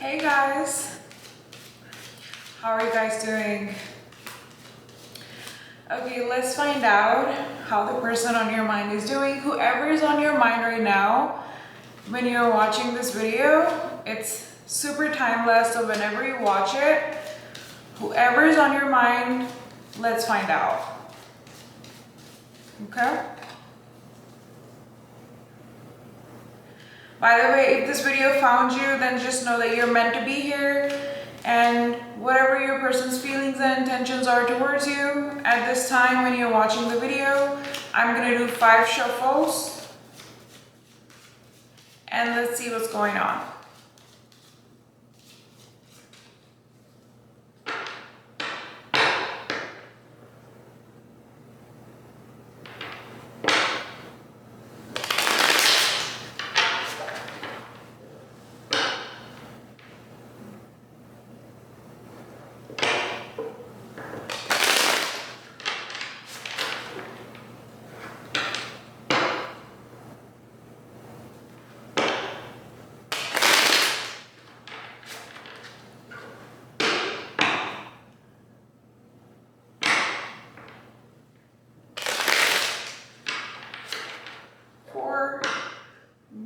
Hey guys, how are you guys doing? Okay, let's find out how the person on your mind is doing. Whoever is on your mind right now, when you're watching this video, it's super timeless, so whenever you watch it, whoever is on your mind, let's find out. Okay? By the way, if this video found you, then just know that you're meant to be here, and whatever your person's feelings and intentions are towards you at this time when you're watching the video, I'm gonna do 5 shuffles and let's see what's going on.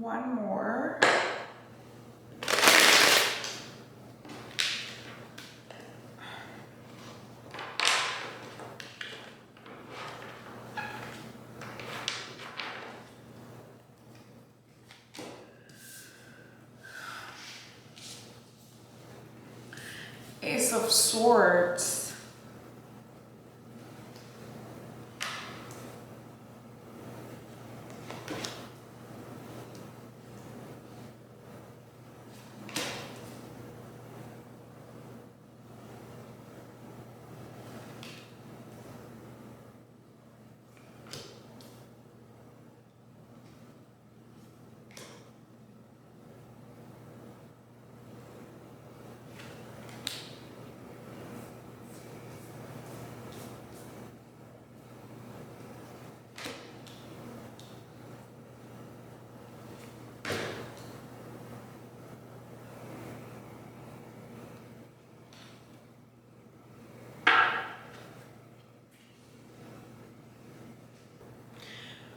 One more. Ace of Swords.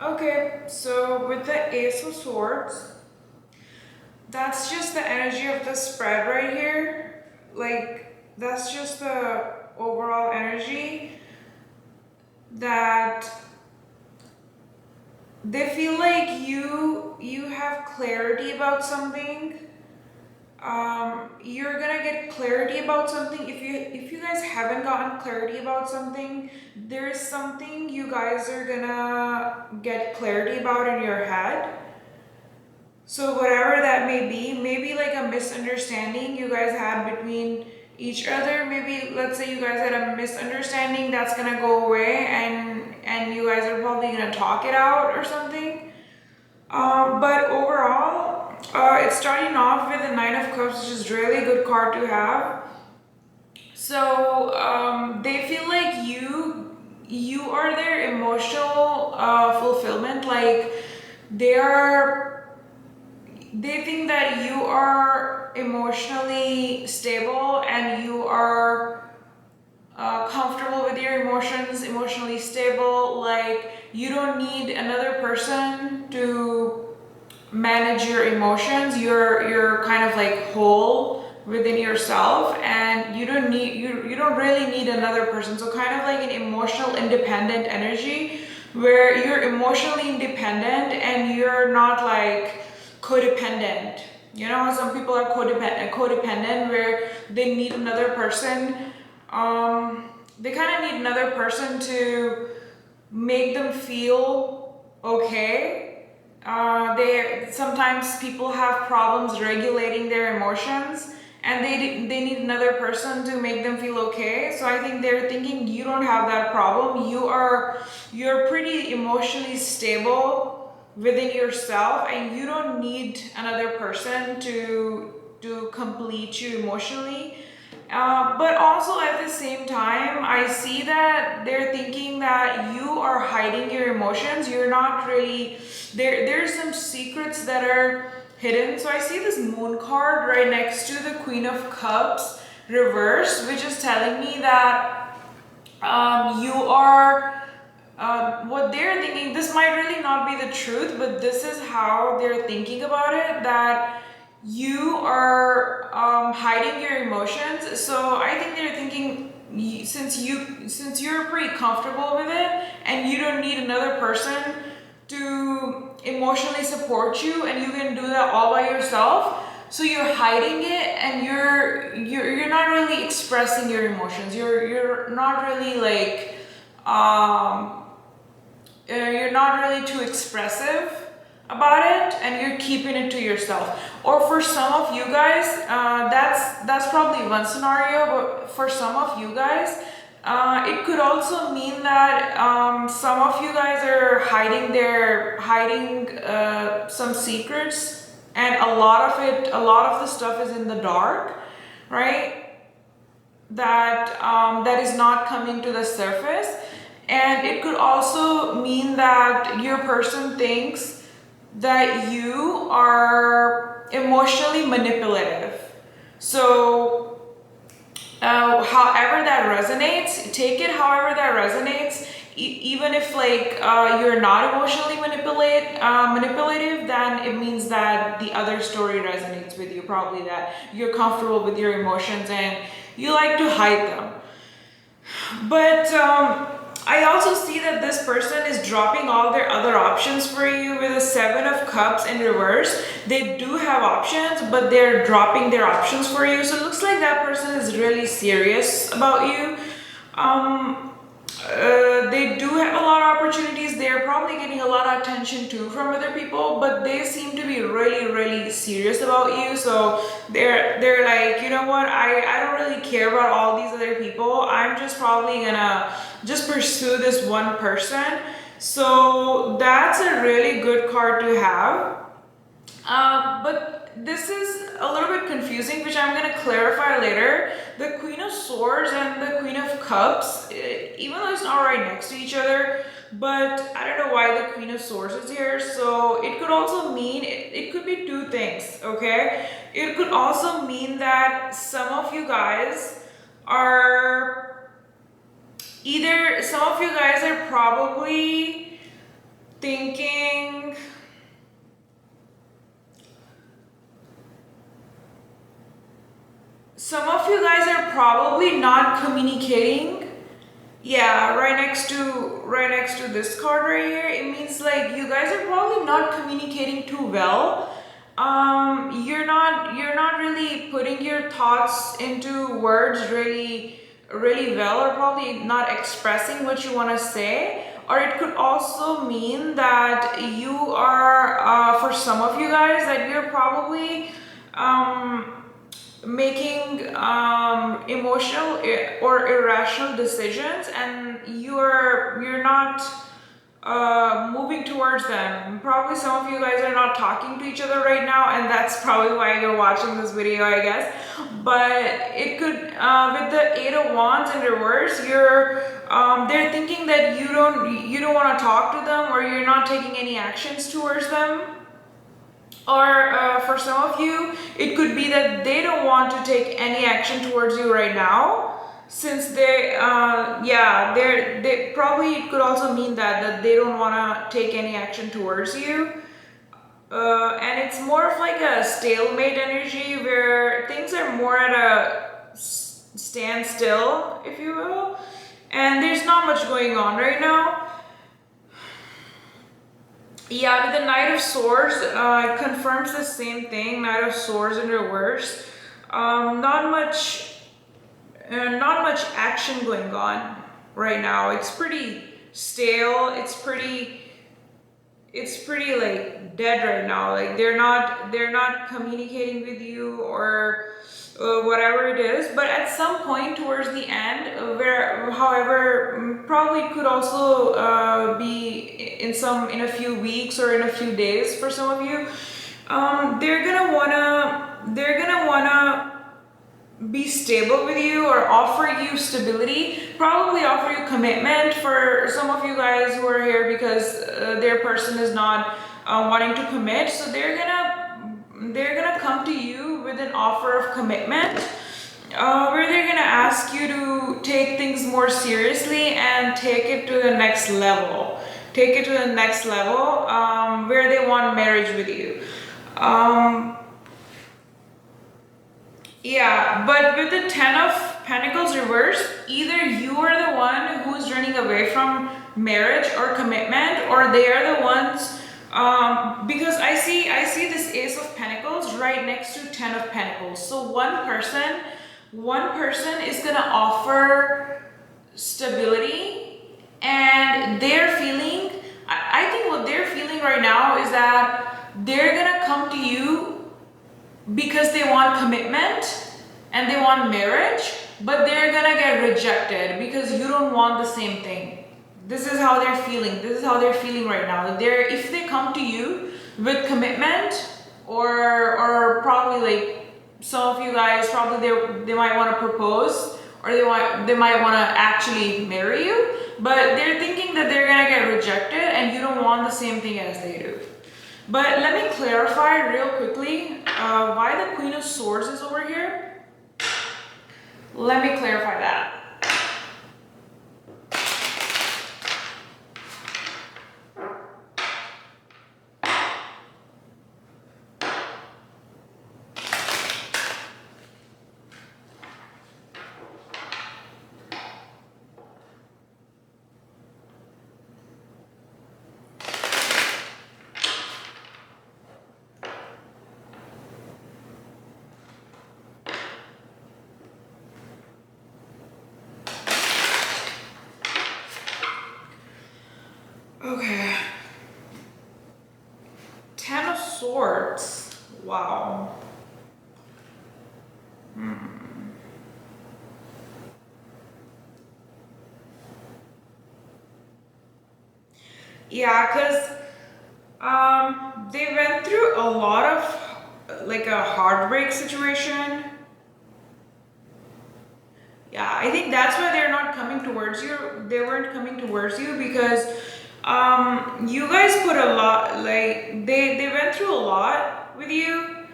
Okay, so with the Ace of Swords, that's just the energy of the spread right here. Like, that's just the overall energy that they feel like you have clarity about something. You're gonna get clarity about something. If you guys haven't gotten clarity about something, there is something you guys are gonna get clarity about in your head. So whatever that may be, maybe like a misunderstanding you guys had between each other. Maybe let's say you guys had a misunderstanding that's gonna go away, and you guys are probably gonna talk it out or something. But overall, it's starting off with the Nine of Cups, which is really good card to have. So they feel like you are their emotional fulfillment. Like they think that you are emotionally stable and you are comfortable with your emotions, emotionally stable. Like you don't need another person to manage your emotions. You're kind of like whole within yourself, and you don't really need another person. So kind of like an emotional independent energy where you're emotionally independent and you're not like codependent. You know how some people are codependent where they need another person. They kind of need another person to make them feel okay. They sometimes people have problems regulating their emotions, and they need another person to make them feel okay. So I think they're thinking you don't have that problem. You're pretty emotionally stable within yourself, and you don't need another person to complete you emotionally. But also at the same time, I see that they're thinking that you are hiding your emotions. You're not really there. There's some secrets that are hidden. So I see this moon card right next to the Queen of Cups reverse, which is telling me that you are what they're thinking. This might really not be the truth, but this is how they're thinking about it, that you are hiding your emotions. So I think they're thinking, since you're pretty comfortable with it and you don't need another person to emotionally support you, and you can do that all by yourself, so you're hiding it, and you're not really expressing your emotions. You're not really like you're not really too expressive about it, and you're keeping it to yourself. Or for some of you guys, that's probably one scenario, but for some of you guys, it could also mean that some of you guys are hiding some secrets, and a lot of the stuff is in the dark, right? That is not coming to the surface. And it could also mean that your person thinks that you are emotionally manipulative. So however that resonates, take it however that resonates. Even if like you're not emotionally manipulative, then it means that the other story resonates with you. Probably that you're comfortable with your emotions and you like to hide them. But I also see that this person is dropping all their other options for you with a Seven of Cups in reverse. They do have options, but they're dropping their options for you. So it looks like that person is really serious about you. They do have a lot of opportunities. They're probably getting a lot of attention too from other people, but they seem to be really, really serious about you. So they're like, you know what? I don't really care about all these other people. I'm just probably gonna just pursue this one person. So that's a really good card to have. But this is a little bit confusing, which I'm going to clarify later. The Queen of Swords and the Queen of Cups, even though it's not right next to each other, but I don't know why the Queen of Swords is here. So it could also mean, it could be two things, okay? It could also mean that some of you guys are probably thinking, some of you guys are probably not communicating. Yeah, right next to this card right here, it means like you guys are probably not communicating too well. You're not really putting your thoughts into words really well, or probably not expressing what you want to say. Or it could also mean that you are, for some of you guys, that you're probably making emotional or irrational decisions, and you're not moving towards them. Probably some of you guys are not talking to each other right now, and that's probably why you're watching this video, I guess. But it could, with the Eight of Wands in reverse, they're thinking that you don't want to talk to them, or you're not taking any actions towards them. Or for some of you, it could be that they don't want to take any action towards you right now, since they probably, it could also mean that they don't want to take any action towards you. And it's more of like a stalemate energy, where things are more at a standstill, if you will, and there's not much going on right now. Yeah, with the Knight of Swords, it confirms the same thing. Knight of Swords in reverse. Not much action going on right now. It's pretty stale. It's pretty like dead right now. Like they're not communicating with you, or whatever it is. But at some point towards the end, however, probably could also be in a few weeks or in a few days for some of you, they're gonna wanna be stable with you, or offer you stability, probably offer you commitment. For some of you guys who are here because their person is not wanting to commit, so they're gonna they're gonna come to you with an offer of commitment, where they're gonna ask you to take things more seriously and take it to the next level. Take it to the next level, where they want marriage with you. Yeah, but with the Ten of Pentacles reversed, either you are the one who's running away from marriage or commitment, or they are the ones. Because I see this Ace of Pentacles right next to Ten of Pentacles. So one person is gonna offer stability, and they're feeling. I think what they're feeling right now is that they're gonna come to you because they want commitment and they want marriage, but they're gonna get rejected because you don't want the same thing. This is how they're feeling. This is how they're feeling right now. If they come to you with commitment, or probably like some of you guys, probably they might want to propose, or they might want to actually marry you, but they're thinking that they're gonna get rejected and you don't want the same thing as they do. But let me clarify real quickly why the Queen of Swords is over here. Let me clarify that. Okay. Ten of Swords. Wow. Yeah, because they went through a lot of like a heartbreak situation. Yeah, I think that's why they're not coming towards you. They weren't coming towards you because you guys put a lot, like they went through a lot with you.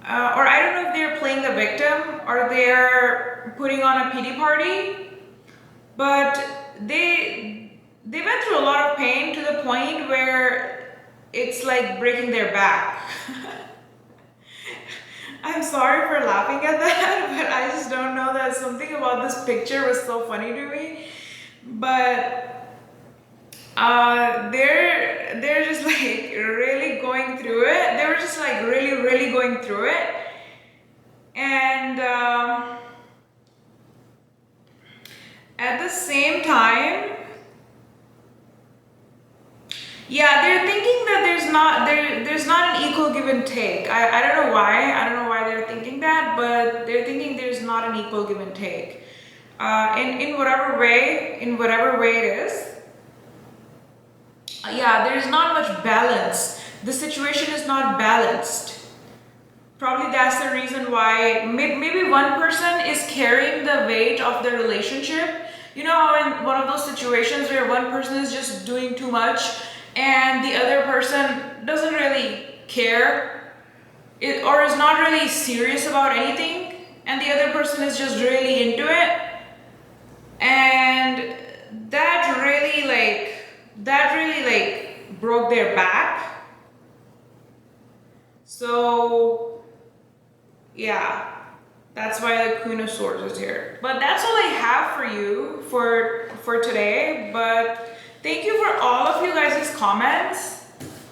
Or I don't know if they're playing the victim or they're putting on a pity party, but they went through a lot of pain to the point where it's like breaking their back. I'm sorry for laughing at that, but I just don't know, that something about this picture was so funny to me. But they're just like really going through it. They were just like really going through it, and at the same time, yeah, they're thinking that there's not an equal give and take. I don't know why. I don't know why they're thinking that, but they're thinking there's not an equal give and take. In whatever way it is. Yeah, there's not much balance. The situation is not balanced. Probably that's the reason why maybe one person is carrying the weight of the relationship. You know, in one of those situations where one person is just doing too much and the other person doesn't really care, or is not really serious about anything, and the other person is just really into it, and that really broke their back. So yeah, that's why the Queen of Swords is here. But that's all I have for you for today. But thank you for all of you guys' comments.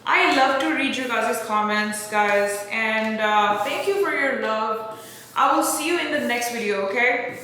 I love to read you guys' comments, guys, and thank you for your love. I will see you in the next video, okay?